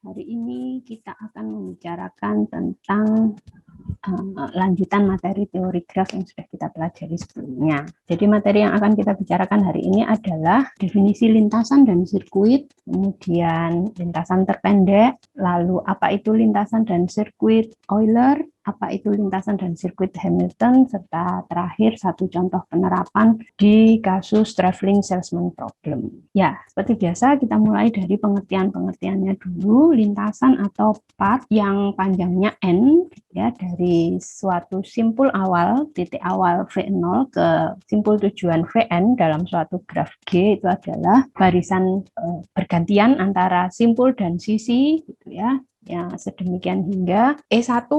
Hari ini kita akan membicarakan tentang lanjutan materi teori graf yang sudah kita pelajari sebelumnya. Jadi materi yang akan kita bicarakan hari ini adalah definisi lintasan dan sirkuit, kemudian lintasan terpendek, lalu apa itu lintasan dan sirkuit Euler, apa itu lintasan dan sirkuit Hamilton, serta terakhir satu contoh penerapan di kasus traveling salesman problem. Ya, seperti biasa kita mulai dari pengertiannya dulu. Lintasan atau path yang panjangnya n, ya, dari suatu simpul awal, titik awal V0 ke simpul tujuan Vn dalam suatu graf G itu adalah barisan bergantian antara simpul dan sisi, gitu ya. Ya, sedemikian hingga E1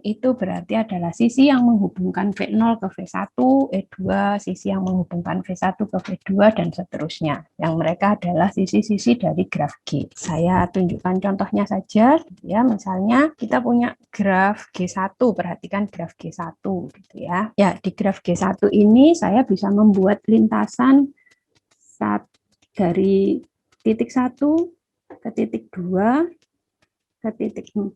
itu berarti adalah sisi yang menghubungkan V0 ke V1, E2 sisi yang menghubungkan V1 ke V2, dan seterusnya. Yang mereka adalah sisi-sisi dari graf G. Saya tunjukkan contohnya saja, ya. Misalnya kita punya graf G1, perhatikan graf G1, gitu ya. Ya, di graf G1 ini saya bisa membuat lintasan dari titik 1 ke titik 2, ke titik 4,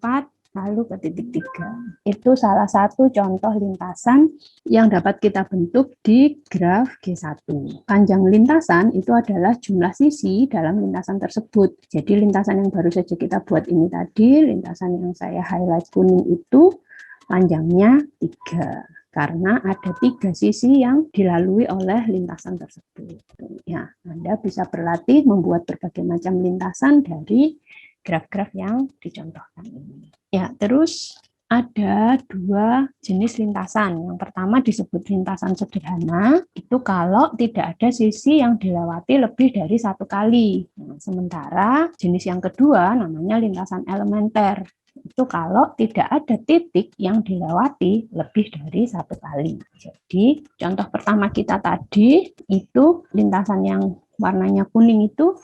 lalu ke titik 3. Itu salah satu contoh lintasan yang dapat kita bentuk di graf G1. Panjang lintasan itu adalah jumlah sisi dalam lintasan tersebut. Jadi lintasan yang baru saja kita buat ini tadi, lintasan yang saya highlight kuning itu panjangnya 3. Karena ada 3 sisi yang dilalui oleh lintasan tersebut. Ya, Anda bisa berlatih membuat berbagai macam lintasan dari graf-graf yang dicontohkan ini. Ya, terus ada 2 jenis lintasan. Yang pertama disebut lintasan sederhana, itu kalau tidak ada sisi yang dilewati lebih dari 1 kali. Nah, sementara jenis yang kedua namanya lintasan elementer. Itu kalau tidak ada titik yang dilewati lebih dari 1 kali. Jadi, contoh pertama kita tadi itu lintasan yang warnanya kuning itu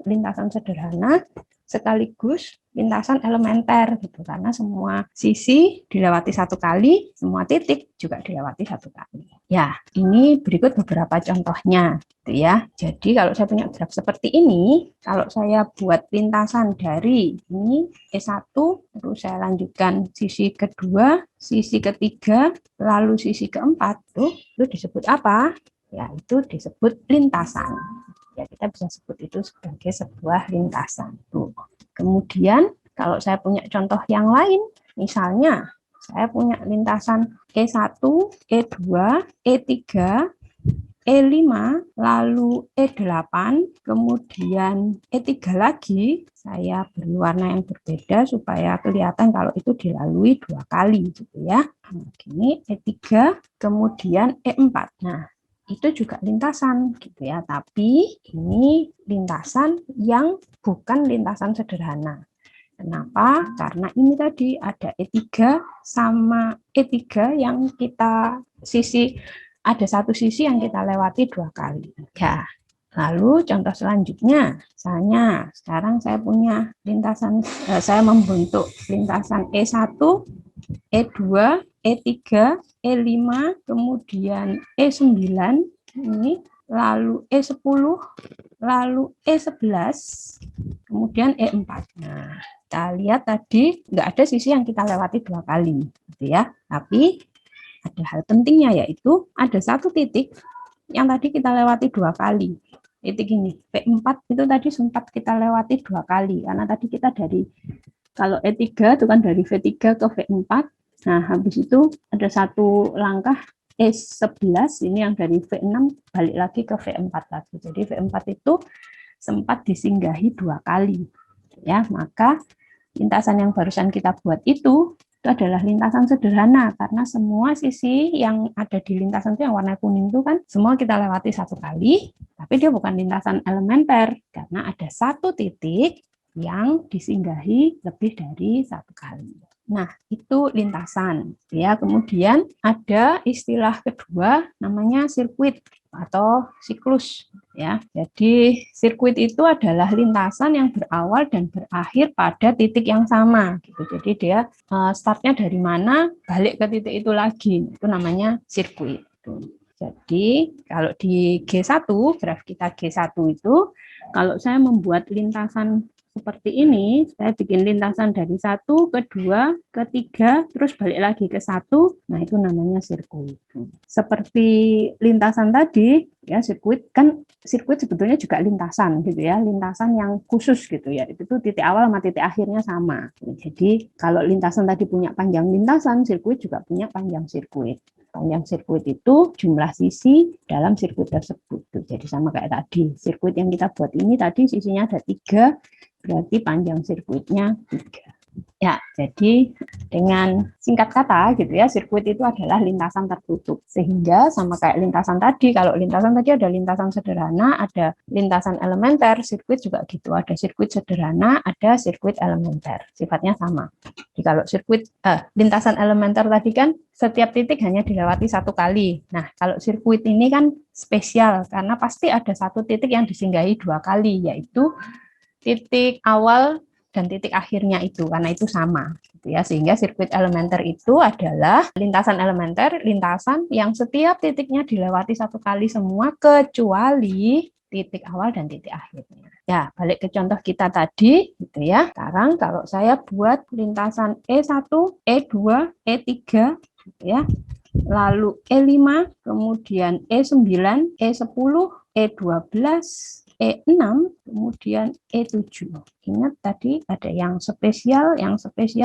lintasan sederhana sekaligus lintasan elementer, gitu, karena semua sisi dilewati 1 kali, semua titik juga dilewati 1 kali. Ya, ini berikut beberapa contohnya, gitu ya. Jadi kalau saya punya graf seperti ini, kalau saya buat lintasan dari ini E1, terus saya lanjutkan sisi kedua, sisi ketiga, lalu sisi keempat, itu disebut apa? Ya, itu disebut lintasan. Ya, kita bisa sebut itu sebagai sebuah lintasan. Kemudian kalau saya punya contoh yang lain, misalnya saya punya lintasan E1, E2, E3, E5, lalu E8, kemudian E3 lagi, saya beri warna yang berbeda supaya kelihatan kalau itu dilalui 2 kali, gitu ya. Nah, ini E3, kemudian E4. Nah, itu juga lintasan, gitu ya, tapi ini lintasan yang bukan lintasan sederhana. Kenapa? Karena ini tadi ada E3 sama E3 yang kita ada satu sisi yang kita lewati 2 kali. Ya. Lalu contoh selanjutnya, misalnya sekarang saya punya lintasan, saya membentuk lintasan E1, E2, E3, E5, kemudian E9, ini, lalu E10, lalu E11, kemudian E4. Nah, kita lihat tadi nggak ada sisi yang kita lewati 2 kali, gitu ya. Tapi ada hal pentingnya, yaitu ada satu titik yang tadi kita lewati 2 kali. Titik ini, V4 itu tadi sempat kita lewati 2 kali, karena tadi kita kalau E3 itu kan dari V3 ke V4. Nah, habis itu ada satu langkah E11 ini yang dari V6 balik lagi ke V4 lagi. Jadi V4 itu sempat disinggahi 2 kali. Ya, maka lintasan yang barusan kita buat itu adalah lintasan sederhana, karena semua sisi yang ada di lintasan itu yang warna kuning itu kan semua kita lewati 1 kali, tapi dia bukan lintasan elementer karena ada satu titik yang disinggahi lebih dari 1 kali. Nah, itu lintasan. Ya, kemudian ada istilah kedua namanya sirkuit atau siklus. Ya, jadi sirkuit itu adalah lintasan yang berawal dan berakhir pada titik yang sama. Gitu. Jadi dia startnya dari mana, balik ke titik itu lagi. Itu namanya sirkuit. Jadi kalau di G1, graf kita G1 itu, kalau saya membuat lintasan seperti ini, saya bikin lintasan dari 1 ke 2 ke 3 terus balik lagi ke 1. Nah, itu namanya sirkuit. Seperti lintasan tadi, ya, sirkuit sebetulnya juga lintasan gitu ya, lintasan yang khusus gitu ya. Itu tuh titik awal sama titik akhirnya sama. Jadi kalau lintasan tadi punya panjang lintasan, sirkuit juga punya panjang sirkuit. Panjang sirkuit itu jumlah sisi dalam sirkuit tersebut. Jadi sama kayak tadi, sirkuit yang kita buat ini tadi sisinya ada 3, berarti panjang sirkuitnya 3. Ya, jadi dengan singkat kata gitu ya, sirkuit itu adalah lintasan tertutup. Sehingga sama kayak lintasan tadi, kalau lintasan tadi ada lintasan sederhana, ada lintasan elementer, sirkuit juga gitu. Ada sirkuit sederhana, ada sirkuit elementer. Sifatnya sama. Jadi kalau lintasan elementer tadi kan setiap titik hanya dilewati 1 kali. Nah, kalau sirkuit ini kan spesial karena pasti ada 1 titik yang disinggahi 2 kali, yaitu titik awal dan titik akhirnya itu, karena itu sama gitu ya. Sehingga sirkuit elementer itu adalah lintasan elementer, lintasan yang setiap titiknya dilewati 1 kali semua kecuali titik awal dan titik akhirnya. Ya, balik ke contoh kita tadi gitu ya. Sekarang kalau saya buat lintasan E1, E2, E3 gitu ya. Lalu E5, kemudian E9, E10, E12, E6, kemudian E7. Ingat tadi ada yang spesial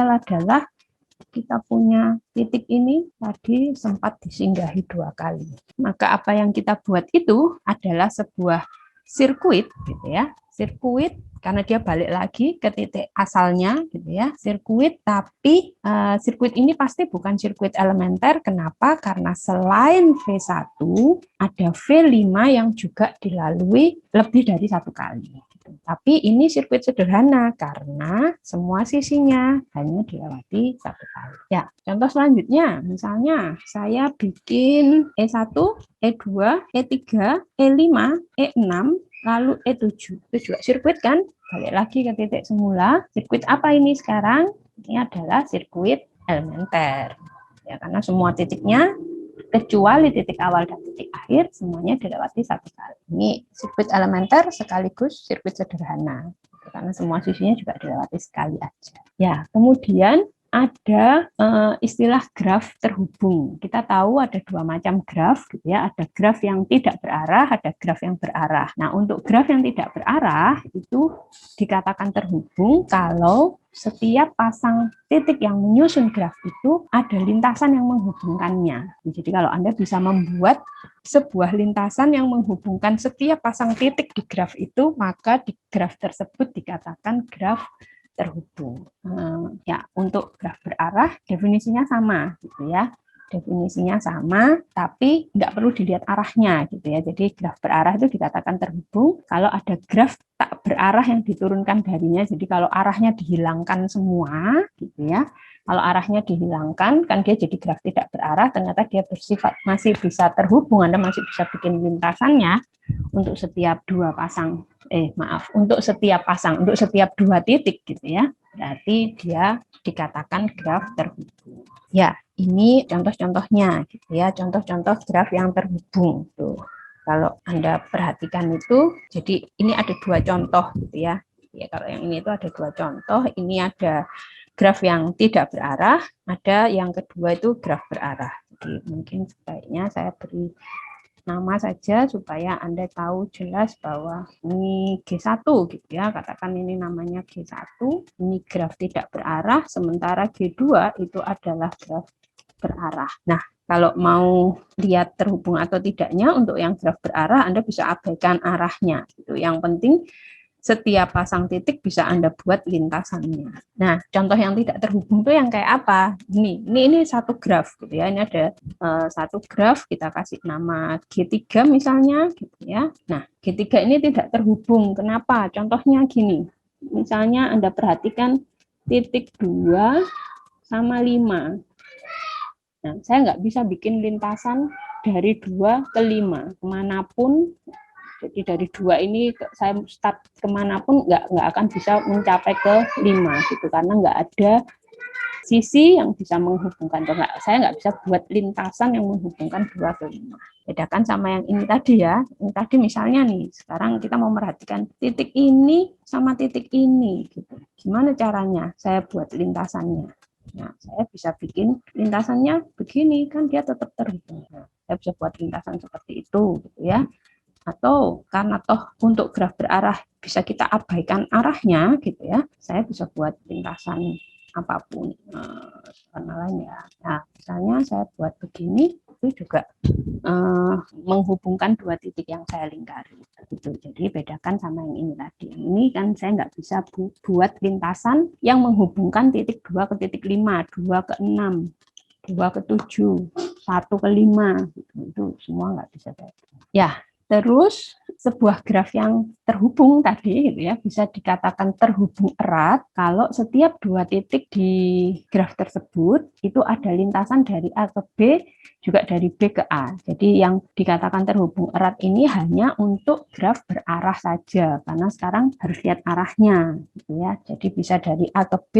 adalah kita punya titik ini tadi sempat disinggahi 2 kali. Maka apa yang kita buat itu adalah sebuah sirkuit gitu ya. Sirkuit karena dia balik lagi ke titik asalnya gitu ya, sirkuit, tapi sirkuit ini pasti bukan sirkuit elementer. Kenapa? Karena selain V1 ada V5 yang juga dilalui lebih dari 1 kali. Tapi ini sirkuit sederhana karena semua sisinya hanya dilewati 1 kali. Ya, contoh selanjutnya, misalnya saya bikin E1, E2, E3, E5, E6, lalu E7. Itu juga sirkuit kan? Balik lagi ke titik semula. Sirkuit apa ini sekarang? Ini adalah sirkuit elementer. Ya, karena semua titiknya kecuali titik awal dan titik akhir semuanya dilewati 1 kali. Ini sirkuit elementer sekaligus sirkuit sederhana. Karena semua sisinya juga dilewati sekali aja. Ya, kemudian ada istilah graf terhubung. Kita tahu ada 2 macam graf gitu ya, ada graf yang tidak berarah, ada graf yang berarah. Nah, untuk graf yang tidak berarah itu dikatakan terhubung kalau setiap pasang titik yang menyusun graf itu ada lintasan yang menghubungkannya. Jadi kalau Anda bisa membuat sebuah lintasan yang menghubungkan setiap pasang titik di graf itu, maka di graf tersebut dikatakan graf terhubung. Ya, untuk graf berarah definisinya sama gitu ya. Definisinya sama, tapi nggak perlu dilihat arahnya gitu ya. Jadi graf berarah itu dikatakan terhubung kalau ada graf tak berarah yang diturunkan darinya. Jadi kalau arahnya dihilangkan semua gitu ya. Kalau arahnya dihilangkan kan dia jadi graf tidak berarah, ternyata dia bersifat masih bisa terhubung, Anda masih bisa bikin lintasannya untuk setiap untuk setiap 2 titik gitu ya. Berarti dia dikatakan graf terhubung. Ya, ini contoh-contohnya gitu ya, contoh-contoh graf yang terhubung tuh. Kalau Anda perhatikan itu, jadi ini ada 2 contoh gitu ya. Ya, kalau yang ini itu ada 2 contoh, ini ada graf yang tidak berarah, ada yang kedua itu graf berarah. Jadi mungkin sebaiknya saya beri nama saja supaya Anda tahu jelas bahwa ini G1 gitu ya, katakan ini namanya G1, ini graf tidak berarah, sementara G2 itu adalah graf berarah. Nah, kalau mau lihat terhubung atau tidaknya untuk yang graf berarah, Anda bisa abaikan arahnya. Itu yang penting setiap pasang titik bisa Anda buat lintasannya. Nah, contoh yang tidak terhubung itu yang kayak apa? Ini satu graf gitu ya. Ini ada satu graf, kita kasih nama G3 misalnya gitu ya. Nah, G3 ini tidak terhubung. Kenapa? Contohnya gini. Misalnya Anda perhatikan titik 2 sama 5. Nah, saya nggak bisa bikin lintasan dari 2 ke 5. Kemanapun, jadi dari 2 ini saya start kemanapun nggak akan bisa mencapai ke 5 gitu, karena nggak ada sisi yang bisa menghubungkan. Saya nggak bisa buat lintasan yang menghubungkan 2 ke 5. Bedakan sama yang ini tadi ya. Ini tadi misalnya nih, sekarang kita mau merhatikan titik ini sama titik ini. Gitu. Gimana caranya saya buat lintasannya? Nah, saya bisa bikin lintasannya begini, kan dia tetap terhubung. Nah, saya bisa buat lintasan seperti itu, gitu ya. Atau karena toh untuk graf berarah bisa kita abaikan arahnya, gitu ya. Saya bisa buat lintasan apapun warna lain ya. Nah, misalnya saya buat begini, itu juga menghubungkan dua titik yang saya lingkari. Gitu. Jadi bedakan sama yang ini tadi. Ini kan saya nggak bisa buat lintasan yang menghubungkan titik 2 ke titik 5, 2 ke 6, 2 ke 7, 1 ke 5. Gitu. Itu semua nggak bisa. Ya, terus sebuah graf yang terhubung tadi gitu ya bisa dikatakan terhubung erat kalau setiap dua titik di graf tersebut itu ada lintasan dari A ke B juga dari B ke A. Jadi yang dikatakan terhubung erat ini hanya untuk graf berarah saja karena sekarang harus lihat arahnya gitu ya. Jadi bisa dari A ke B,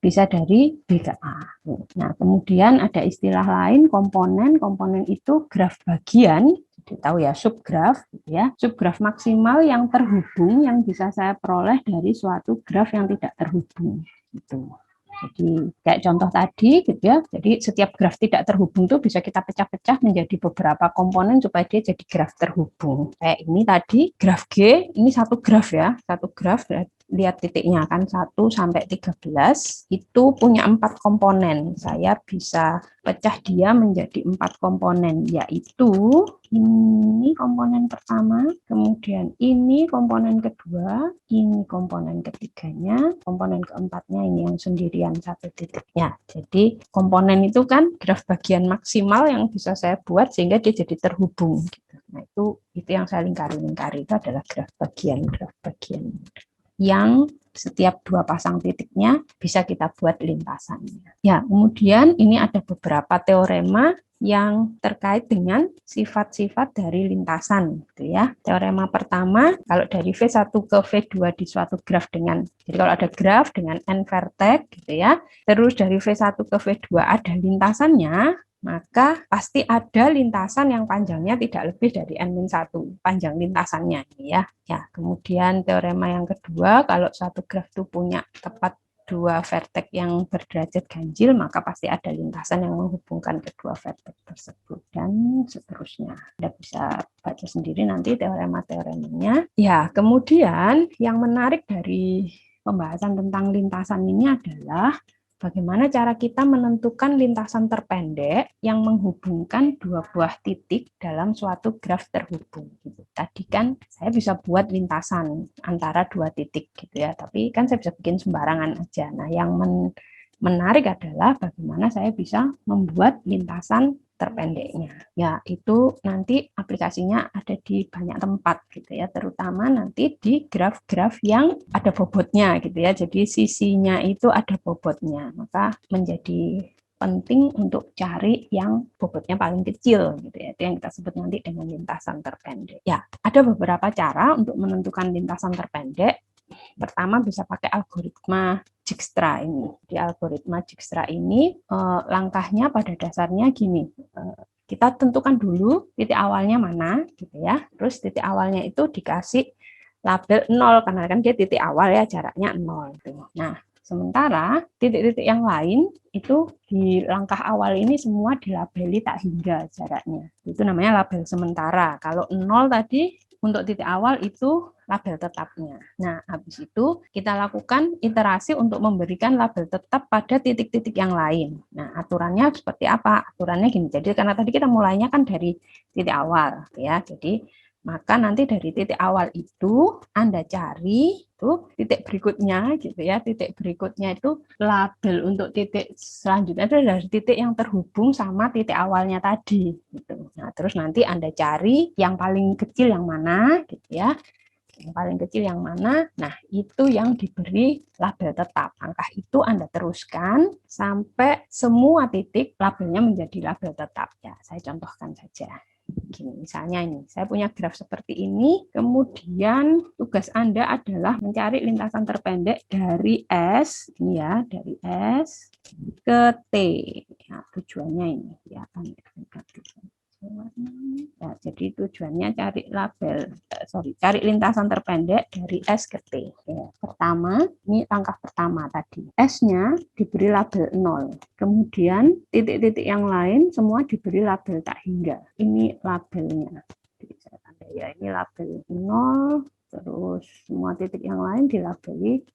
bisa dari B ke A. Nah, kemudian ada istilah lain komponen. Komponen itu graf bagian, tahu ya, subgraf, gitu ya. Subgraf maksimal yang terhubung yang bisa saya peroleh dari suatu graf yang tidak terhubung. Gitu. Jadi kayak contoh tadi, gitu ya. Jadi setiap graf tidak terhubung itu bisa kita pecah-pecah menjadi beberapa komponen supaya dia jadi graf terhubung. Kayak ini tadi graf G, ini satu graf ya, satu graf. Lihat titiknya kan 1 sampai 13 itu punya 4 komponen. Saya bisa pecah dia menjadi 4 komponen, yaitu ini komponen pertama, kemudian ini komponen kedua, ini komponen ketiganya, komponen keempatnya ini yang sendirian satu titiknya. Jadi komponen itu kan graf bagian maksimal yang bisa saya buat sehingga dia jadi terhubung. Nah itu yang saya lingkari itu adalah graf bagian yang setiap dua pasang titiknya bisa kita buat lintasannya. Ya, kemudian ini ada beberapa teorema yang terkait dengan sifat-sifat dari lintasan gitu ya. Teorema pertama, kalau dari V1 ke V2 di suatu graf dengan, jadi kalau ada graf dengan n vertex gitu ya, terus dari V1 ke V2 ada lintasannya, maka pasti ada lintasan yang panjangnya tidak lebih dari n-1 panjang lintasannya ya. Ya, kemudian teorema yang kedua, kalau suatu graf itu punya tepat dua vertex yang berderajat ganjil, maka pasti ada lintasan yang menghubungkan kedua vertex tersebut dan seterusnya. Anda bisa baca sendiri nanti teorema-teoremanya. Ya, kemudian yang menarik dari pembahasan tentang lintasan ini adalah bagaimana cara kita menentukan lintasan terpendek yang menghubungkan dua buah titik dalam suatu graf terhubung. Gitu. Tadi kan saya bisa buat lintasan antara dua titik gitu ya, tapi kan saya bisa bikin sembarangan aja. Nah, yang menarik adalah bagaimana saya bisa membuat lintasan terpendeknya. Ya, itu nanti aplikasinya ada di banyak tempat gitu ya, terutama nanti di graf-graf yang ada bobotnya gitu ya. Jadi sisinya itu ada bobotnya. Maka menjadi penting untuk cari yang bobotnya paling kecil gitu ya. Itu yang kita sebut nanti dengan lintasan terpendek. Ya, ada beberapa cara untuk menentukan lintasan terpendek. Pertama bisa pakai algoritma Dijkstra ini. Di algoritma Dijkstra ini langkahnya pada dasarnya gini. Kita tentukan dulu titik awalnya mana gitu ya. Terus titik awalnya itu dikasih label 0 karena kan dia titik awal ya, jaraknya 0 gitu. Nah, sementara titik-titik yang lain itu di langkah awal ini semua dilabeli tak hingga jaraknya. Itu namanya label sementara. Kalau 0 tadi untuk titik awal itu label tetapnya. Nah, habis itu kita lakukan iterasi untuk memberikan label tetap pada titik-titik yang lain. Nah, aturannya seperti apa? Aturannya gini. Jadi karena tadi kita mulainya kan dari titik awal ya. Jadi maka nanti dari titik awal itu Anda cari itu titik berikutnya gitu ya. Titik berikutnya itu label untuk titik selanjutnya itu dari titik yang terhubung sama titik awalnya tadi gitu. Nah, terus nanti Anda cari yang paling kecil yang mana gitu ya. Yang paling kecil yang mana? Nah, itu yang diberi label tetap. Angka itu Anda teruskan sampai semua titik labelnya menjadi label tetap. Ya, saya contohkan saja. Gini, misalnya ini, saya punya graf seperti ini, kemudian tugas Anda adalah mencari lintasan terpendek dari S, ini ya, dari S ke T. Nah, tujuannya ini, ya, Nah, jadi tujuannya cari cari lintasan terpendek dari S ke T. Ya, pertama, ini langkah pertama tadi. S-nya diberi label 0. Kemudian titik-titik yang lain semua diberi label tak hingga. Ini labelnya. Jadi saya tanda ya, ini label 0, terus semua titik yang lain dilabeli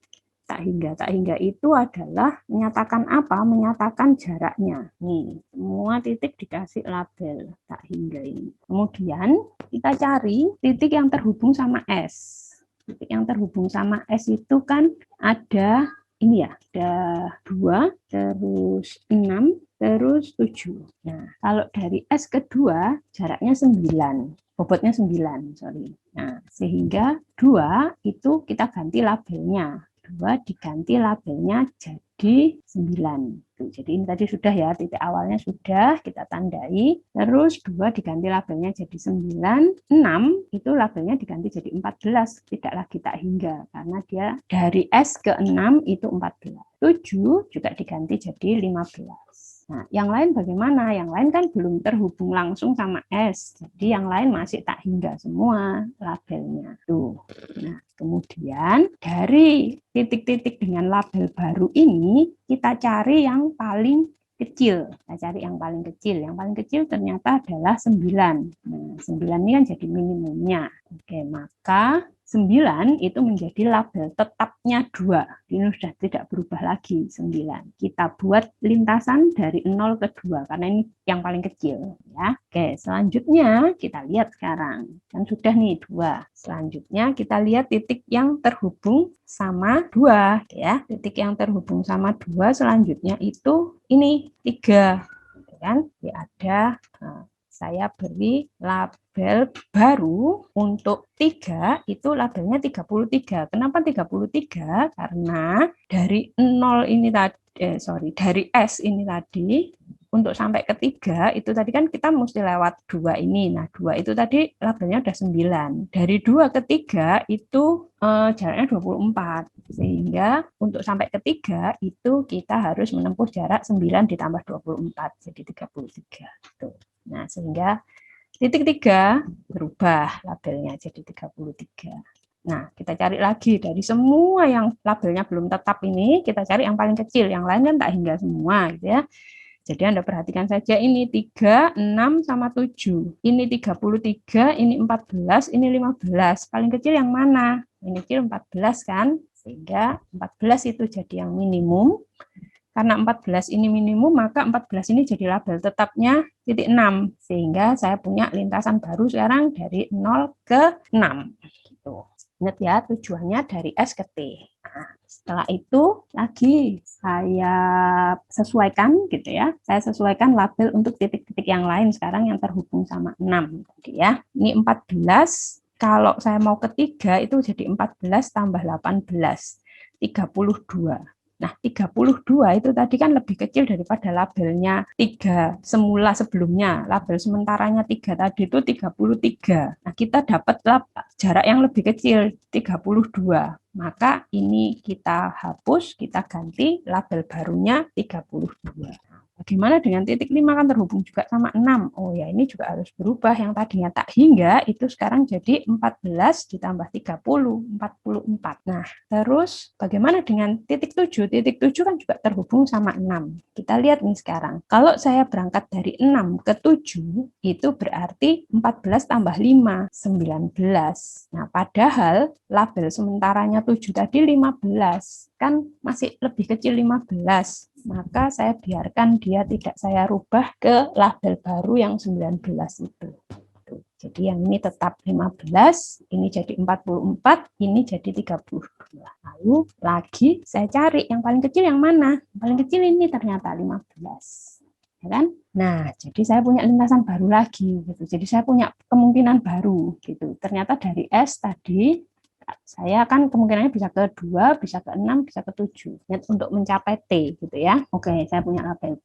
tak hingga. Tak hingga itu adalah menyatakan apa? Menyatakan jaraknya. Nih, semua titik dikasih label tak hingga ini. Kemudian kita cari titik yang terhubung sama S. Titik yang terhubung sama S itu kan ada ini ya, ada 2, terus 6, terus 7. Nah, kalau dari S kedua jaraknya 9. Bobotnya 9, sorry. Nah, sehingga 2 itu kita ganti labelnya. 2 diganti labelnya jadi 9. Jadi ini tadi sudah ya, titik awalnya sudah kita tandai. Terus 2 diganti labelnya jadi 9. 6 itu labelnya diganti jadi 14. Tidak lagi tak hingga, karena dia dari S ke 6 itu 14. 7 juga diganti jadi 15. Nah, yang lain bagaimana? Yang lain kan belum terhubung langsung sama S. Jadi yang lain masih tak hingga semua labelnya. Tuh. Nah, kemudian dari titik-titik dengan label baru ini, kita cari yang paling kecil. Kita cari yang paling kecil. Yang paling kecil ternyata adalah 9. Nah, 9 ini kan jadi minimumnya. Oke, maka 9 itu menjadi label tetapnya 2. Ini sudah tidak berubah lagi 9. Kita buat lintasan dari 0 ke 2 karena ini yang paling kecil ya. Oke, selanjutnya kita lihat sekarang. Kan sudah nih 2. Selanjutnya kita lihat titik yang terhubung sama 2 ya. Titik yang terhubung sama 2 selanjutnya itu ini 3. Kan? Ya ada saya beri label baru untuk 3 itu labelnya 33. Kenapa 33? Karena dari 0 ini tadi dari S ini tadi untuk sampai ke 3 itu tadi kan kita mesti lewat 2 ini. Nah, 2 itu tadi labelnya udah 9. Dari 2 ke 3 itu jaraknya 24. Sehingga untuk sampai ke 3 itu kita harus menempuh jarak 9 ditambah 24 jadi 33. Tuh. Nah, sehingga titik 3 berubah labelnya jadi 33. Nah, kita cari lagi dari semua yang labelnya belum tetap ini, kita cari yang paling kecil, yang lain kan tak hingga semua gitu ya. Jadi Anda perhatikan saja ini 3, 6, sama 7. Ini 33, ini 14, ini 15. Paling kecil yang mana? Ini kecil 14 kan? Sehingga 14 itu jadi yang minimum. Karena 14 ini minimum, maka 14 ini jadi label tetapnya titik 6. Sehingga saya punya lintasan baru sekarang dari 0 ke 6. Gitu. Ingat ya, tujuannya dari S ke T. Nah, setelah itu lagi saya sesuaikan gitu ya. Saya sesuaikan label untuk titik-titik yang lain sekarang yang terhubung sama 6 tadi ya. Ini 14, kalau saya mau ke 3 itu jadi 14 tambah 18, 32. Nah, 32 itu tadi kan lebih kecil daripada labelnya 3 semula sebelumnya. Label sementaranya 3 tadi itu 33. Nah, kita dapat jarak yang lebih kecil, 32. Maka ini kita hapus, kita ganti label barunya 32. Bagaimana dengan titik 5 kan terhubung juga sama 6. Oh ya, ini juga harus berubah. Yang tadinya tak hingga itu sekarang jadi 14 ditambah 30, 44. Nah, terus bagaimana dengan titik 7? Titik 7 kan juga terhubung sama 6. Kita lihat nih sekarang. Kalau saya berangkat dari 6 ke 7, itu berarti 14 tambah 5, 19. Nah, padahal label sementaranya 7 tadi 15. Kan masih lebih kecil 15. Maka saya biarkan dia tidak saya rubah ke label baru yang 19 itu. Jadi yang ini tetap 15, ini jadi 44, ini jadi 32. Lalu lagi saya cari yang paling kecil yang mana? Yang paling kecil ini ternyata 15. Ya kan? Nah, jadi saya punya lintasan baru lagi gitu. Jadi saya punya kemungkinan baru gitu. Ternyata dari S tadi saya kan kemungkinannya bisa ke 2, bisa ke 6, bisa ke 7 untuk mencapai T gitu ya. Oke, saya punya label.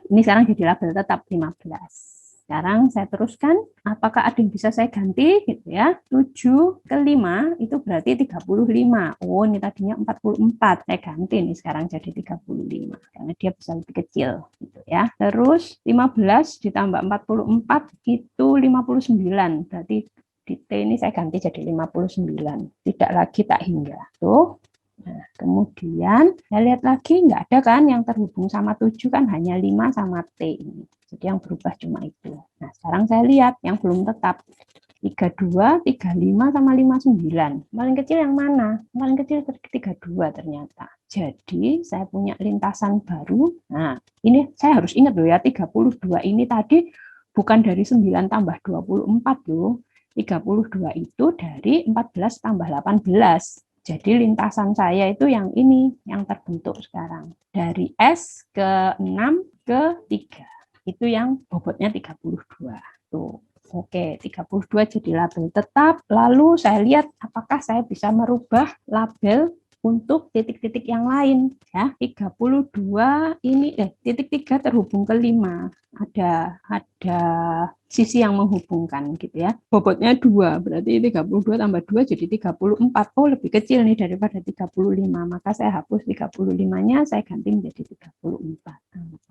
Ini sekarang jadi label tetap 15. sekarang saya teruskan, apakah ada yang bisa saya ganti gitu ya. 7 ke 5 itu berarti 35. Oh, ini tadinya 44. Saya ganti nih sekarang jadi 35 karena dia bisa lebih kecil gitu ya. Terus 15 ditambah 44 itu 59. Berarti di T ini saya ganti jadi 59. Tidak lagi tak hingga. Tuh. Nah, kemudian saya lihat lagi, nggak ada kan yang terhubung sama 7 kan, hanya 5 sama T ini. Jadi yang berubah cuma itu. Nah, sekarang saya lihat yang belum tetap. 32, 35, sama 59. Paling kecil yang mana? Paling kecil 32 ternyata. Jadi saya punya lintasan baru. Nah, ini saya harus ingat loh ya, 32 ini tadi bukan dari 9 tambah 24 loh. 32 itu dari 14 tambah 18. Jadi lintasan saya itu yang ini, yang terbentuk sekarang. Dari S ke 6 ke 3. Itu yang bobotnya 32. Tuh. Oke, 32 jadi label tetap. Lalu saya lihat apakah saya bisa merubah label untuk titik-titik yang lain. Ya, 32 ini, titik 3 terhubung ke 5. Ada sisi yang menghubungkan gitu ya. Bobotnya 2, berarti 32 tambah 2 jadi 34. Oh, lebih kecil nih daripada 35. Maka saya hapus 35-nya, saya ganti menjadi 34.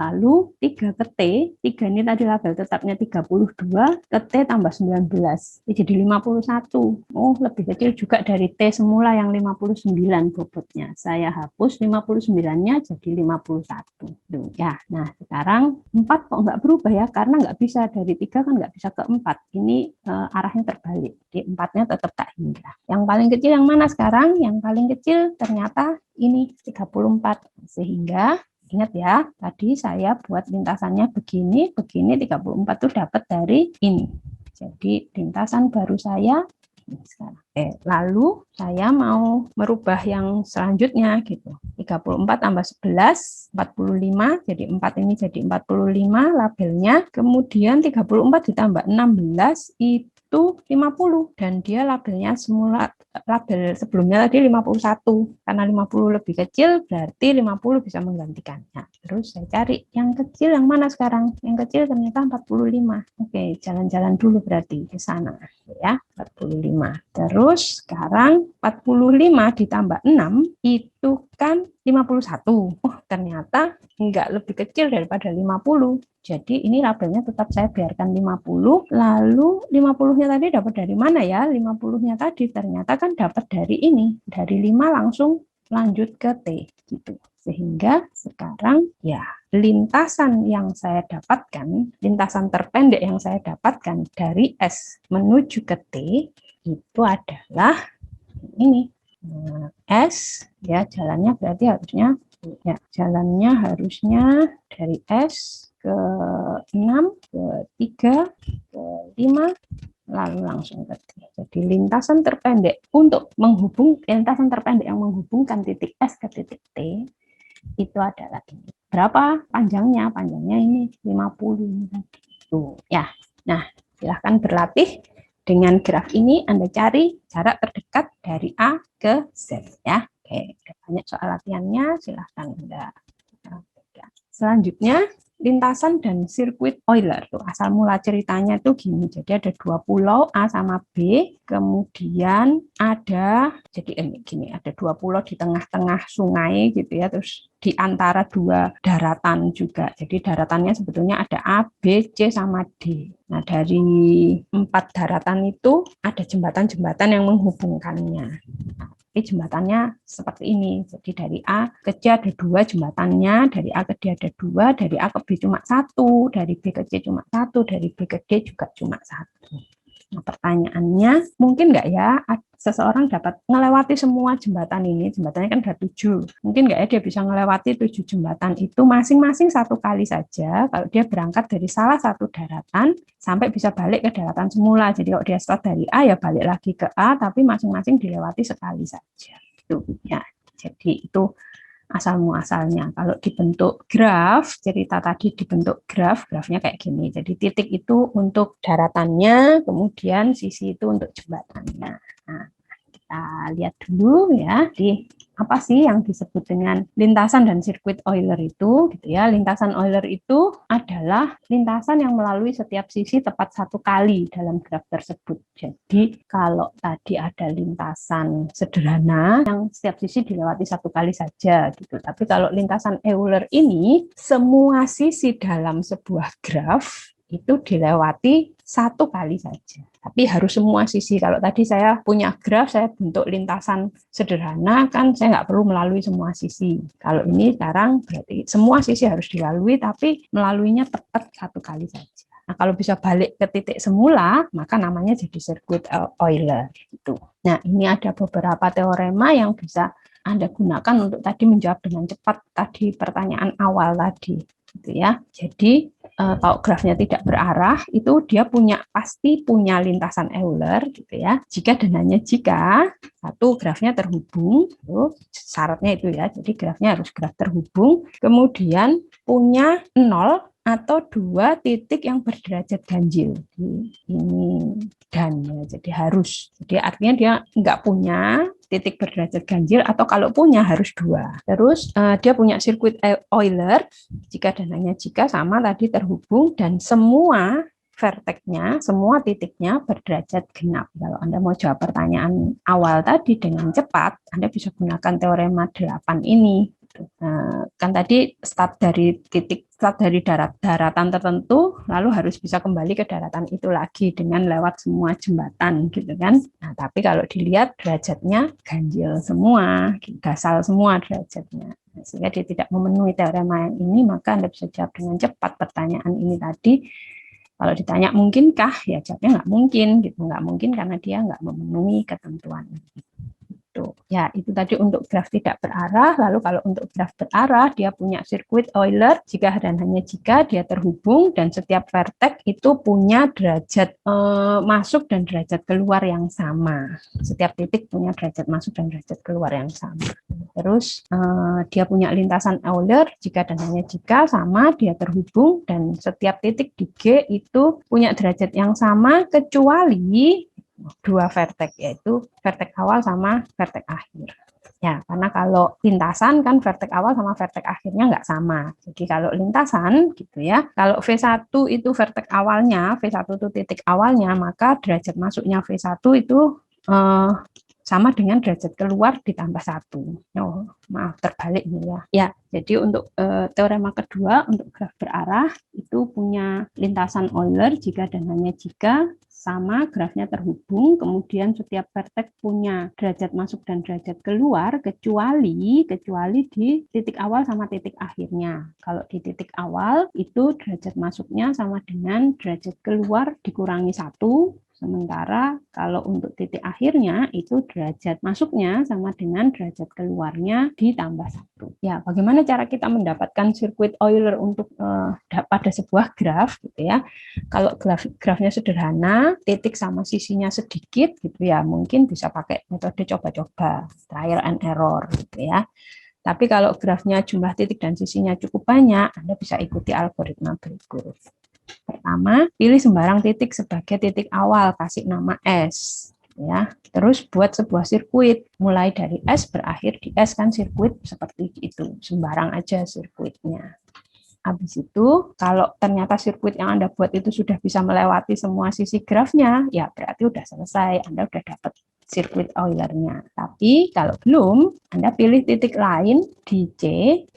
Lalu 3 ke T, 3 ini tadi label tetapnya 32, ke T tambah 19. Ini jadi 51. Oh, lebih kecil juga dari T semula yang 59 bobotnya. Saya hapus 59-nya jadi 51. Tuh, ya. Nah, sekarang 4 kok nggak berubah ya, karena nggak bisa dari 3 kan nggak bisa ke 4. Ini arahnya terbalik. Jadi 4-nya tetap tak hingga. Yang paling kecil yang mana sekarang? Yang paling kecil ternyata ini 34. Sehingga ingat ya, tadi saya buat lintasannya begini, 34 itu dapat dari ini. Jadi lintasan baru saya ini sekarang. Lalu saya mau merubah yang selanjutnya gitu. 34 tambah 11, 45, jadi 4 ini jadi 45 labelnya. Kemudian 34 ditambah 16 itu 50 dan dia labelnya semula label sebelumnya tadi 51. Karena 50 lebih kecil berarti 50 bisa menggantikannya. Terus saya cari yang kecil yang mana sekarang? Yang kecil ternyata 45. Oke, jalan-jalan dulu berarti ke sana ya, 45. Terus sekarang 45 ditambah 6 itu kan 51. Oh, ternyata enggak lebih kecil daripada 50. Jadi ini labelnya tetap saya biarkan 50. Lalu 50-nya tadi dapat dari mana ya? 50-nya tadi ternyata kan dapat dari ini. Dari 5 langsung lanjut ke T gitu. Sehingga sekarang ya lintasan yang saya dapatkan, lintasan terpendek yang saya dapatkan dari S menuju ke T itu adalah ini. S ya, jalannya berarti harusnya ya, jalannya harusnya dari S ke 6 ke 3 ke 5 lalu langsung ke T. Jadi lintasan terpendek lintasan terpendek yang menghubungkan titik S ke titik T itu adalah ini. Berapa panjangnya? Panjangnya ini 50 tadi. Tuh, ya. Nah, silahkan berlatih dengan graf ini. Anda cari jarak terdekat dari A ke Z ya. Oke, banyak soal latihannya, silahkan Anda. Selanjutnya lintasan dan sirkuit Euler. Tuh, asal mula ceritanya tuh gini. Jadi ada 2 pulau A sama B, kemudian ada ada 2 pulau di tengah-tengah sungai gitu ya, terus di antara 2 daratan juga. Jadi daratannya sebetulnya ada A, B, C sama D. Nah, dari 4 daratan itu ada jembatan-jembatan yang menghubungkannya. Jembatannya seperti ini. Jadi dari A ke C ada 2 jembatannya, dari A ke D ada 2, dari A ke B cuma 1, dari B ke C cuma 1, dari B ke D juga cuma 1. Nah, pertanyaannya, mungkin nggak ya seseorang dapat melewati semua jembatan ini? Jembatannya kan ada 7. Mungkin nggak ya dia bisa melewati 7 jembatan itu masing-masing 1 kali saja kalau dia berangkat dari salah satu daratan sampai bisa balik ke daratan semula. Jadi kalau dia start dari A ya balik lagi ke A, tapi masing-masing dilewati sekali saja. Itu ya. Jadi itu asal muasalnya. Kalau dibentuk graf, cerita tadi dibentuk grafnya kayak gini. Jadi titik itu untuk daratannya, kemudian sisi itu untuk jembatannya. Nah, Kita lihat dulu ya di apa sih yang disebut dengan lintasan dan sirkuit Euler itu, gitu ya. Lintasan Euler itu adalah lintasan yang melalui setiap sisi tepat satu kali dalam graf tersebut. Jadi kalau tadi ada lintasan sederhana yang setiap sisi dilewati satu kali saja, gitu. Tapi kalau lintasan Euler ini semua sisi dalam sebuah graf itu dilewati satu kali saja. Tapi harus semua sisi. Kalau tadi saya punya graf, saya bentuk lintasan sederhana, kan saya nggak perlu melalui semua sisi. Kalau ini sekarang berarti semua sisi harus dilalui, tapi melaluinya tepat satu kali saja. Nah, kalau bisa balik ke titik semula, maka namanya jadi sirkuit Euler. Gitu. Nah, ini ada beberapa teorema yang bisa Anda gunakan untuk tadi menjawab dengan cepat tadi pertanyaan awal tadi. Gitu ya. Jadi kalau grafnya tidak berarah itu dia pasti punya lintasan Euler gitu ya. Jika dan hanya jika satu grafnya terhubung, syaratnya itu ya. Jadi grafnya harus graf terhubung, kemudian punya 0 atau 2 titik yang berderajat ganjil. Ini dan ya, jadi harus. Jadi artinya dia nggak punya titik berderajat ganjil atau kalau punya harus 2. Terus dia punya sirkuit Euler jika dan hanya jika sama tadi terhubung dan semua verteknya, semua titiknya berderajat genap. Kalau Anda mau jawab pertanyaan awal tadi dengan cepat, Anda bisa gunakan teorema 8 ini. Kan tadi start dari daratan tertentu, lalu harus bisa kembali ke daratan itu lagi dengan lewat semua jembatan, gitu kan. Nah, tapi kalau dilihat derajatnya ganjil semua, gasal semua derajatnya. Sehingga dia tidak memenuhi teorema yang ini, maka Anda bisa jawab dengan cepat pertanyaan ini tadi. Kalau ditanya mungkinkah, ya jawabnya nggak mungkin, gitu. Nggak mungkin karena dia nggak memenuhi ketentuan ini. Ya, itu tadi untuk graf tidak berarah. Lalu kalau untuk graf berarah, dia punya sirkuit Euler jika dan hanya jika dia terhubung dan setiap vertek itu punya derajat masuk dan derajat keluar yang sama. Setiap titik punya derajat masuk dan derajat keluar yang sama. Terus dia punya lintasan Euler jika dan hanya jika sama dia terhubung dan setiap titik di G itu punya derajat yang sama kecuali 2 vertek, yaitu vertek awal sama vertek akhir. Ya, karena kalau lintasan kan vertek awal sama vertek akhirnya nggak sama. Jadi kalau lintasan gitu ya, kalau V1 itu vertek awalnya, V1 itu titik awalnya, maka derajat masuknya V1 itu sama dengan derajat keluar ditambah 1. Oh, maaf terbalik nih ya. Ya, jadi untuk teorema kedua untuk graf berarah itu punya lintasan Euler jika dan hanya jika sama grafnya terhubung, kemudian setiap vertek punya derajat masuk dan derajat keluar kecuali di titik awal sama titik akhirnya. Kalau di titik awal itu derajat masuknya sama dengan derajat keluar dikurangi 1, sementara kalau untuk titik akhirnya itu derajat masuknya sama dengan derajat keluarnya ditambah 1. Ya, bagaimana cara kita mendapatkan sirkuit Euler untuk pada sebuah graf gitu ya. Kalau grafnya sederhana, titik sama sisinya sedikit gitu ya, mungkin bisa pakai metode coba-coba, trial and error gitu ya. Tapi kalau grafnya jumlah titik dan sisinya cukup banyak, Anda bisa ikuti algoritma berikut. Pertama, pilih sembarang titik sebagai titik awal, kasih nama S. Ya, terus buat sebuah sirkuit, mulai dari S berakhir di S kan sirkuit seperti itu, sembarang aja sirkuitnya. Habis itu, kalau ternyata sirkuit yang Anda buat itu sudah bisa melewati semua sisi grafnya, ya berarti udah selesai, Anda udah dapat sirkuit Euler-nya. Tapi kalau belum, Anda pilih titik lain di C,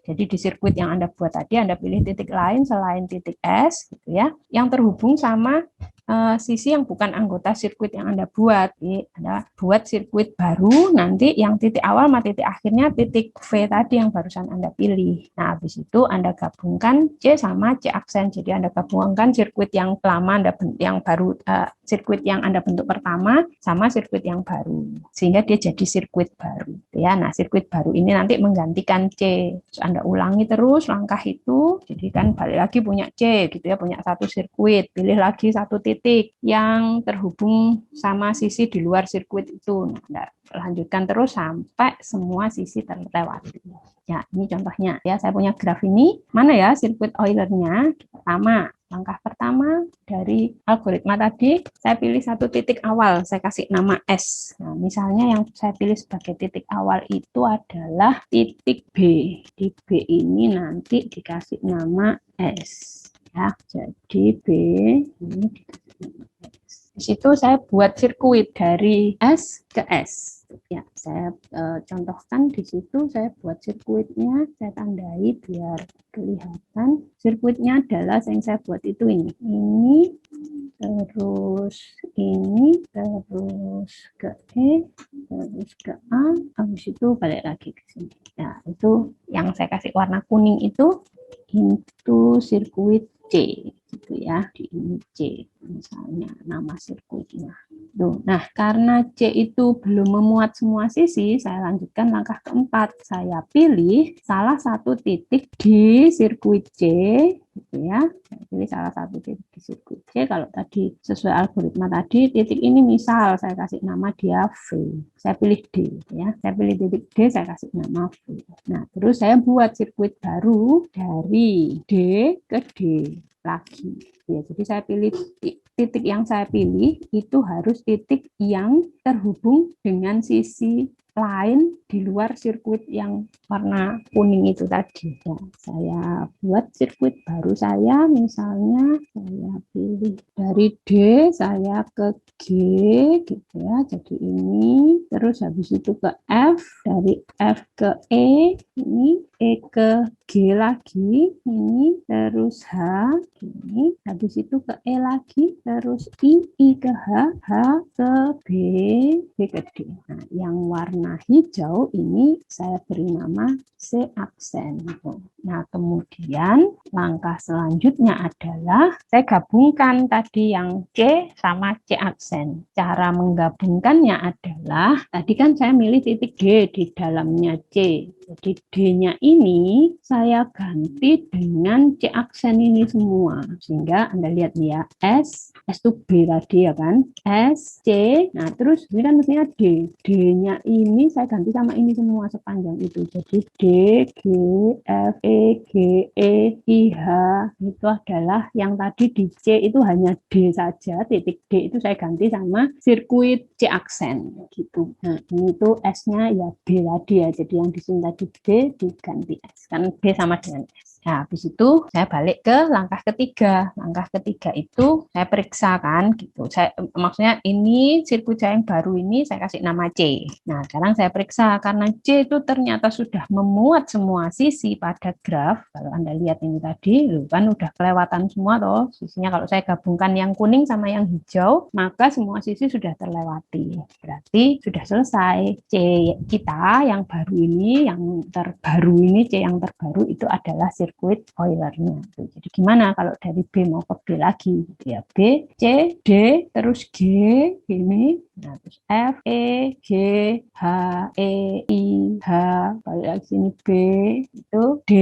jadi di sirkuit yang Anda buat tadi, Anda pilih titik lain selain titik S, gitu ya, yang terhubung sama sisi yang bukan anggota sirkuit yang Anda buat. Jadi Anda buat sirkuit baru, nanti yang titik awal sama titik akhirnya titik V tadi yang barusan Anda pilih. Nah, habis itu Anda gabungkan C sama C aksen. Jadi Anda gabungkan sirkuit yang lama yang baru, sirkuit yang Anda bentuk pertama sama sirkuit yang baru. Sehingga dia jadi sirkuit baru. Ya, nah sirkuit baru ini nanti menggantikan C. Terus Anda ulangi terus langkah itu. Jadi kan balik lagi punya C gitu ya, punya satu sirkuit. Pilih lagi satu titik titik yang terhubung sama sisi di luar sirkuit itu. Nah, lanjutkan terus sampai semua sisi terlewati. Ya, ini contohnya. Ya, saya punya graf ini. Mana ya sirkuit Euler-nya? Pertama, langkah pertama dari algoritma tadi, saya pilih satu titik awal, saya kasih nama S. Nah, misalnya yang saya pilih sebagai titik awal itu adalah titik B. Di B ini nanti dikasih nama S. Ya, jadi B ini dikasih nama S. Di situ saya buat sirkuit dari S ke S. Ya, saya contohkan di situ saya buat sirkuitnya, saya tandai biar kelihatan. Sirkuitnya adalah yang saya buat itu ini terus ini terus ke E terus ke A, habis itu balik lagi ke sini. Nah, itu yang saya kasih warna kuning itu sirkuit C gitu ya, di ini C misalnya nama sirkuitnya. Tuh. Nah, karena C itu belum memuat semua sisi, saya lanjutkan langkah keempat. Saya pilih salah satu titik di sirkuit C, gitu ya. Saya pilih salah satu titik di sirkuit C. Kalau tadi sesuai algoritma tadi, titik ini misal saya kasih nama dia V. Saya pilih D, ya. Saya pilih titik D, saya kasih nama V. Nah, terus saya buat sirkuit baru dari D ke D lagi. Ya, jadi saya pilih titik yang saya pilih itu harus titik yang terhubung dengan sisi lain di luar sirkuit yang warna kuning itu tadi. Ya, saya buat sirkuit baru saya, misalnya saya pilih dari D saya ke G gitu ya. Jadi ini terus habis itu ke F, dari F ke E, ini E ke G lagi, ini terus H, ini habis itu ke E lagi, terus I ke H ke B, B ke D. Nah, yang warna hijau ini saya beri nama C aksen. Nah, kemudian langkah selanjutnya adalah saya gabungkan tadi yang C sama C aksen. Cara menggabungkannya adalah tadi kan saya milih titik D di dalamnya C. Jadi D-nya ini saya ganti dengan C aksen ini semua. Sehingga Anda lihat ya, S itu B tadi ya kan, S, C, nah terus ini kan mestinya D. D-nya ini saya ganti sama ini semua sepanjang itu. Jadi D, G, F, E, G, E, I, H itu adalah yang tadi di C itu hanya D saja, titik D itu saya ganti sama sirkuit C aksen gitu. Nah, ini tuh S-nya ya B tadi ya. Jadi yang di sini tadi D diganti S. Kan B sama dengan S. Nah, habis itu saya balik ke langkah ketiga. Langkah ketiga itu saya periksa kan gitu. Maksudnya ini sirkuit saya yang baru ini saya kasih nama C. Nah, sekarang saya periksa karena C itu ternyata sudah memuat semua sisi pada graf. Kalau Anda lihat ini tadi, kan udah kelewatan semua toh. Sisinya kalau saya gabungkan yang kuning sama yang hijau, maka semua sisi sudah terlewati. Berarti sudah selesai. C kita yang baru ini, yang terbaru ini, C yang terbaru itu adalah sirkuit Euler-nya. Jadi gimana kalau dari B mau ke B lagi? Ya B, C, D, terus G, ini, nah terus F, E, G, H, E, I, H, balik lagi sini B, itu D,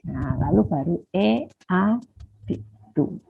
nah lalu baru E, A, B, itu.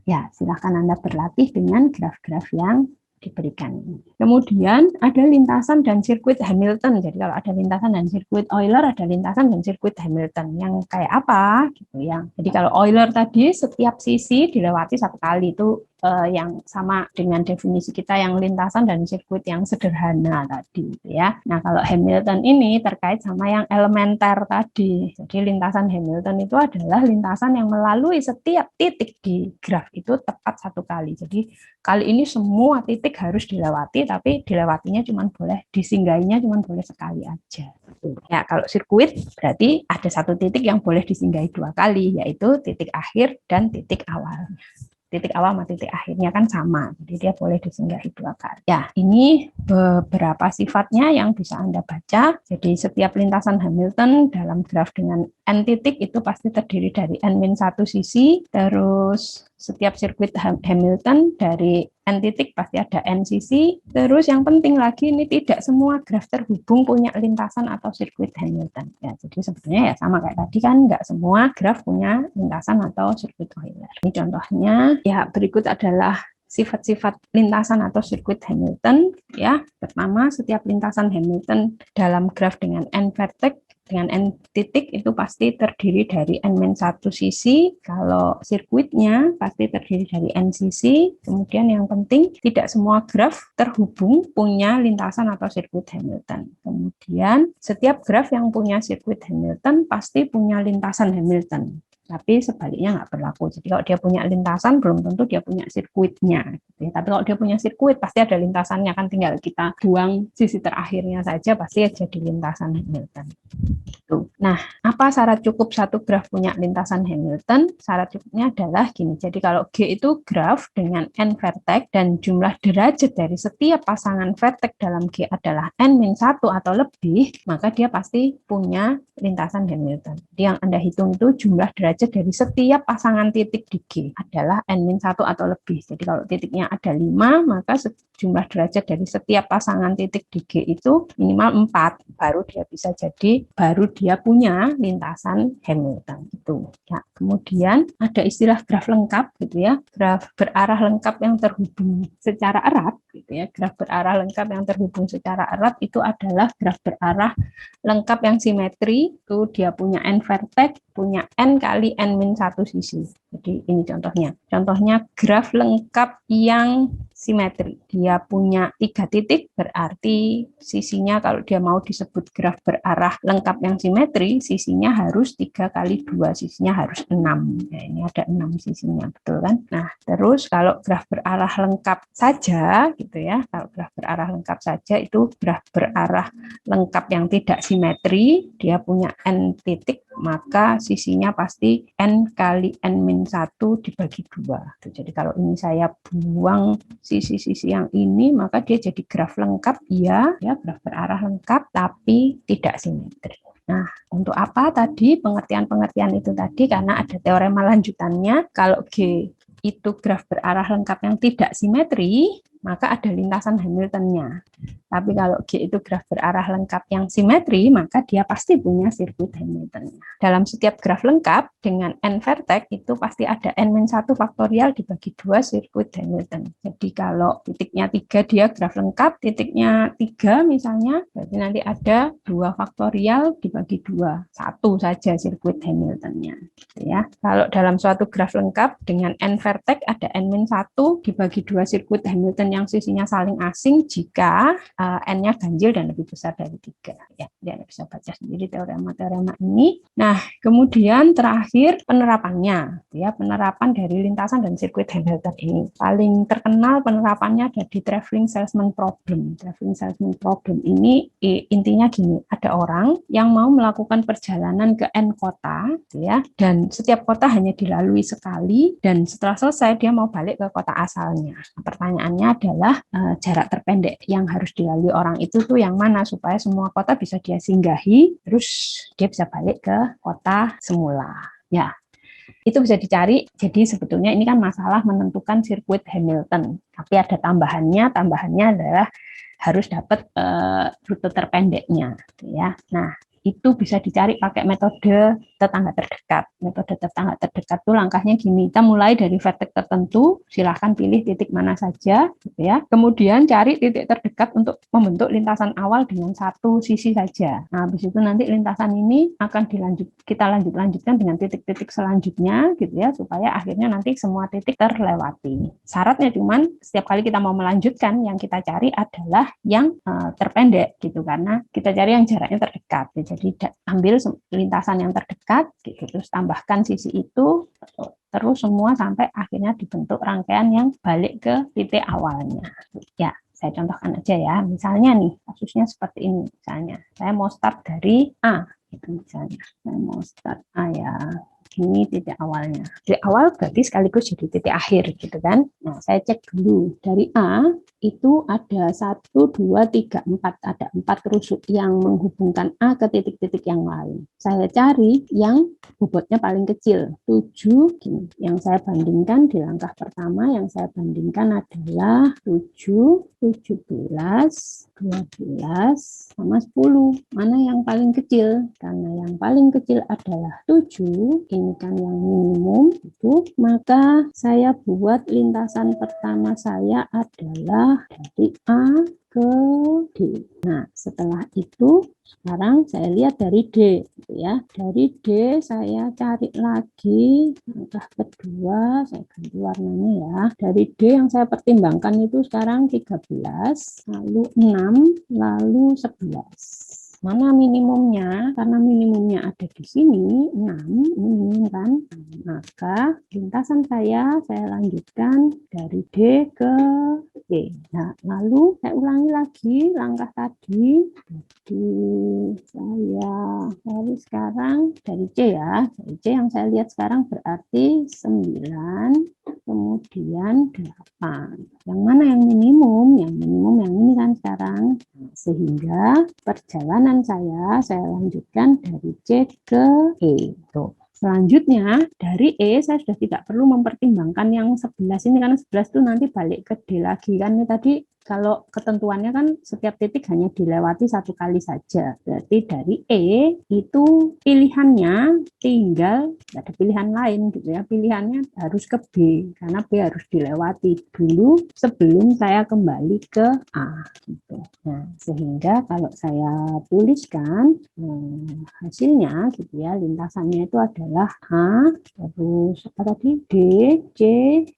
Ya, silakan Anda berlatih dengan graf-graf yang diberikan. Kemudian ada lintasan dan sirkuit Hamilton. Jadi kalau ada lintasan dan sirkuit Euler, ada lintasan dan sirkuit Hamilton. Yang kayak apa? Gitu ya. Jadi kalau Euler tadi setiap sisi dilewati satu kali, itu yang sama dengan definisi kita yang lintasan dan sirkuit yang sederhana tadi ya. Nah, kalau Hamilton ini terkait sama yang elementer tadi. Jadi lintasan Hamilton itu adalah lintasan yang melalui setiap titik di graf itu tepat satu kali. Jadi kali ini semua titik harus dilewati, tapi dilewatinya cuma boleh, disinggahinya cuma boleh sekali aja. Ya, kalau sirkuit berarti ada satu titik yang boleh disinggahi dua kali, yaitu titik akhir dan titik awal. Titik awal sama titik akhirnya kan sama, jadi dia boleh disinggahi dua kali. Ya, ini beberapa sifatnya yang bisa Anda baca. Jadi setiap lintasan Hamilton dalam graf dengan N titik itu pasti terdiri dari N-1 sisi, terus setiap sirkuit Hamilton dari N titik pasti ada N sisi, terus yang penting lagi ini tidak semua graf terhubung punya lintasan atau sirkuit Hamilton. Ya, jadi sebetulnya ya sama kayak tadi kan, nggak semua graf punya lintasan atau sirkuit Euler. Ini contohnya, ya berikut adalah sifat-sifat lintasan atau sirkuit Hamilton. Ya, pertama setiap lintasan Hamilton dalam graf dengan N vertex dengan N titik itu pasti terdiri dari N-1 sisi. Kalau sirkuitnya pasti terdiri dari N sisi. Kemudian yang penting tidak semua graf terhubung punya lintasan atau sirkuit Hamilton. Kemudian setiap graf yang punya sirkuit Hamilton pasti punya lintasan Hamilton. Tapi sebaliknya nggak berlaku. Jadi kalau dia punya lintasan, belum tentu dia punya sirkuitnya. Gitu. Tapi kalau dia punya sirkuit, pasti ada lintasannya. Kan tinggal kita buang sisi terakhirnya saja, pasti jadi lintasan Hamilton. Gitu. Nah, apa syarat cukup satu graf punya lintasan Hamilton? Syarat cukupnya adalah gini. Jadi kalau G itu graf dengan N vertex dan jumlah derajat dari setiap pasangan vertex dalam G adalah N-1 atau lebih, maka dia pasti punya lintasan Hamilton. Jadi yang Anda hitung itu jumlah derajat dari setiap pasangan titik di G adalah N-1 atau lebih. Jadi kalau titiknya ada 5, maka jumlah derajat dari setiap pasangan titik di G itu minimal 4. Baru dia bisa jadi, baru dia punya lintasan Hamilton. Itu. Ya, kemudian ada istilah graf lengkap, gitu ya. Graf berarah lengkap yang terhubung secara erat, gitu ya. Graf berarah lengkap yang terhubung secara erat itu adalah graf berarah lengkap yang simetri. Itu dia punya N vertex, punya N kali N-1 sisi. Jadi ini contohnya. Contohnya graf lengkap yang simetri. Dia punya 3 titik, berarti sisinya kalau dia mau disebut graf berarah lengkap yang simetri, sisinya harus 3 kali 2, sisinya harus 6. Ya, ini ada 6 sisinya, betul kan? Nah, terus kalau graf berarah lengkap saja, gitu ya, kalau graf berarah lengkap saja itu graf berarah lengkap yang tidak simetri, dia punya N titik, maka sisinya pasti N kali N-1 dibagi 2. Jadi kalau ini saya buang sisi-sisi yang ini, maka dia jadi graf lengkap, ya graf berarah lengkap, tapi tidak simetri. Nah, untuk apa tadi pengertian-pengertian itu tadi? Karena ada teorema lanjutannya, kalau G itu graf berarah lengkap yang tidak simetri, maka ada lintasan Hamiltonnya. Tapi kalau G itu graf berarah lengkap yang simetri, maka dia pasti punya sirkuit Hamilton. Dalam setiap graf lengkap dengan N vertex itu pasti ada N-1 faktorial dibagi 2 sirkuit Hamilton. Jadi kalau titiknya 3 dia graf lengkap, titiknya 3 misalnya, berarti nanti ada 2 faktorial dibagi 2. 1 saja sirkuit Hamiltonnya. Gitu ya. Kalau dalam suatu graf lengkap dengan N vertex ada N-1 dibagi 2 sirkuit Hamilton yang sisinya saling asing jika N-nya ganjil dan lebih besar dari 3. Ya, dia bisa baca sendiri teorema-teorema ini. Nah, kemudian terakhir penerapannya. Ya, penerapan dari lintasan dan sirkuit Hamilton ini. Paling terkenal penerapannya ada di traveling salesman problem. Traveling salesman problem ini intinya gini, ada orang yang mau melakukan perjalanan ke N kota, ya, dan setiap kota hanya dilalui sekali, dan setelah selesai dia mau balik ke kota asalnya. Pertanyaannya adalah jarak terpendek yang harus dilalui orang itu tuh yang mana supaya semua kota bisa dia singgahi, terus dia bisa balik ke kota semula. Ya, itu bisa dicari. Jadi sebetulnya ini kan masalah menentukan sirkuit Hamilton. Tapi ada tambahannya adalah harus dapat rute terpendeknya. Ya, nah itu bisa dicari pakai metode tetangga terdekat. Metode tetangga terdekat itu langkahnya gini, kita mulai dari vertex tertentu, silahkan pilih titik mana saja, gitu ya. Kemudian cari titik terdekat untuk membentuk lintasan awal dengan satu sisi saja. Nah, habis itu nanti lintasan ini akan kita lanjutkan dengan titik-titik selanjutnya, gitu ya, supaya akhirnya nanti semua titik terlewati. Syaratnya cuman setiap kali kita mau melanjutkan, yang kita cari adalah yang terpendek, gitu, karena kita cari yang jaraknya terdekat. Jadi ambil lintasan yang terdekat, gitu, terus tambahkan sisi itu, terus semua sampai akhirnya dibentuk rangkaian yang balik ke titik awalnya. Ya, saya contohkan aja ya. Misalnya nih, kasusnya seperti ini. Misalnya, saya mau start dari A, itu misalnya. Saya mau start A ya. Ini titik awalnya. Titik awal berarti sekaligus jadi titik akhir gitu kan. Nah, saya cek dulu. Dari A itu ada 1, 2, 3, 4. Ada 4 rusuk yang menghubungkan A ke titik-titik yang lain. Saya cari yang bobotnya paling kecil, 7. Gini. Yang saya bandingkan di langkah pertama, yang saya bandingkan adalah 7, 17, 12, sama 10. Mana yang paling kecil? Karena yang paling kecil adalah 7, ini kan yang minimum itu, maka saya buat lintasan pertama saya adalah dari A ke D. Nah, setelah itu sekarang saya lihat dari D, gitu ya. Dari D saya cari lagi langkah kedua, saya ganti warnanya ya. Dari D yang saya pertimbangkan itu sekarang 13, lalu 6, lalu 11. Mana minimumnya? Karena minimumnya ada di sini, 6, ini minimum kan? Maka lintasan saya lanjutkan dari D ke E. Nah, lalu saya ulangi lagi langkah tadi. Jadi lalu sekarang dari C ya. Dari C yang saya lihat sekarang berarti 9, kemudian 8. Yang mana yang minimum? Yang minimum yang ini kan sekarang. Sehingga perjalanan saya lanjutkan dari C ke E. Tuh. Selanjutnya, dari E saya sudah tidak perlu mempertimbangkan yang 11 ini, karena 11 itu nanti balik ke D lagi. Kan ini tadi kalau ketentuannya kan setiap titik hanya dilewati 1 kali saja. Berarti dari E itu pilihannya tinggal, tidak ada pilihan lain gitu ya. Pilihannya harus ke B, karena B harus dilewati dulu sebelum saya kembali ke A. Gitu. Nah, sehingga kalau saya tuliskan hasilnya gitu ya, lintasannya itu adalah A, terus apa tadi, D, C,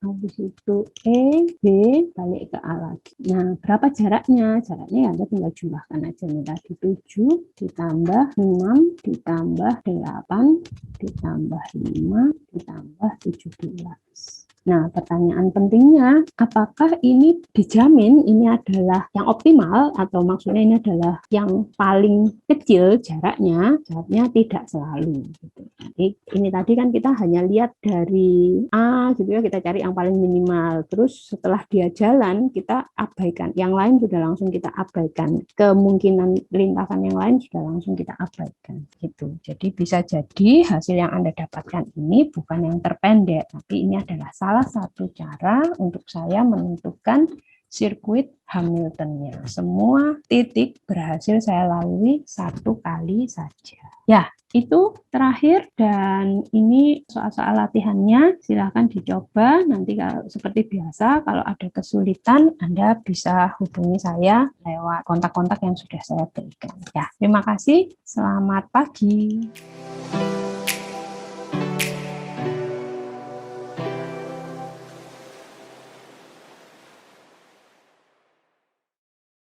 habis itu E, B, balik ke A lagi. Nah, berapa jaraknya? Jaraknya ya Anda tinggal jumlahkan aja nih tadi, 7 ditambah 6 ditambah 8 ditambah 5 ditambah 17. Nah, pertanyaan pentingnya, apakah ini dijamin ini adalah yang optimal atau maksudnya ini adalah yang paling kecil jaraknya? Jawabnya tidak selalu. Gitu. Jadi ini tadi kan kita hanya lihat dari A gitu ya, kita cari yang paling minimal. Terus setelah dia jalan kita abaikan, yang lain sudah langsung kita abaikan. Kemungkinan lintasan yang lain sudah langsung kita abaikan. Gitu. Jadi bisa jadi hasil yang Anda dapatkan ini bukan yang terpendek, tapi ini adalah salah satu cara untuk saya menentukan sirkuit Hamiltonnya. Semua titik berhasil saya lalui 1 kali saja. Ya, itu terakhir dan ini soal-soal latihannya. Silahkan dicoba. Nanti kalau seperti biasa, kalau ada kesulitan, Anda bisa hubungi saya lewat kontak-kontak yang sudah saya berikan. Ya, terima kasih. Selamat pagi.